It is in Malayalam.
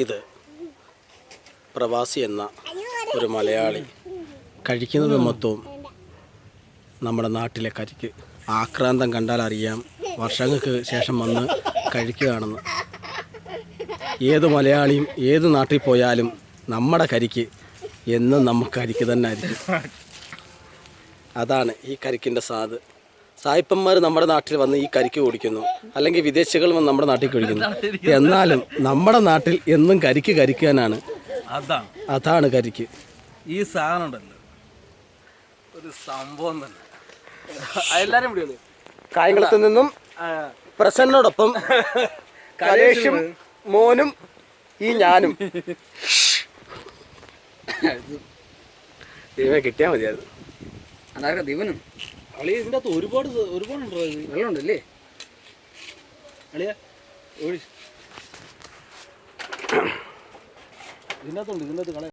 ഇത് പ്രവാസി എന്ന ഒരു മലയാളി കഴിക്കുന്നത് മൊത്തവും നമ്മുടെ നാട്ടിലെ കരിക്ക്. ആക്രാന്തം കണ്ടാൽ അറിയാം വർഷങ്ങൾക്ക് ശേഷം വന്ന് കഴിക്കുകയാണെന്ന്. ഏത് മലയാളിയും ഏത് നാട്ടിൽ പോയാലും നമ്മുടെ കരിക്ക് എന്നും നമുക്ക് കരിക്ക് തന്നെ ആയിരിക്കും. അതാണ് ഈ കരിക്കിൻ്റെ സ്വാദ്. സായിപ്പന്മാർ നമ്മുടെ നാട്ടിൽ വന്ന് ഈ കരിക്ക് കുടിക്കുന്നു, അല്ലെങ്കിൽ വിദേശികൾ വന്ന് നമ്മുടെ നാട്ടിൽ കുടിക്കുന്നു. എന്നാലും നമ്മുടെ നാട്ടിൽ എന്നും കരിക്ക് കരിക്കാനാണ്. അതാണ് കരിക്ക്. ഈ സാധനം ഉണ്ടല്ലോ ഒരു സംഭവം തന്നെ. എല്ലാരും കായംകുളത്ത് നിന്നും പ്രസന്നോടൊപ്പം കലേഷും മോനും ഈ ഞാനും. ദൈവമേ കിട്ടിയാൽ മതിയായിരുന്നു. അതായത് ദിവനും അളി ഇതിൻ്റെ അകത്ത് ഒരുപാടുണ്ടോ? വെള്ളമുണ്ടല്ലേ അളിയ? ഇതിൻ്റെ അകത്തുണ്ട്, ഇതിൻ്റെ അകത്ത് കളയാം.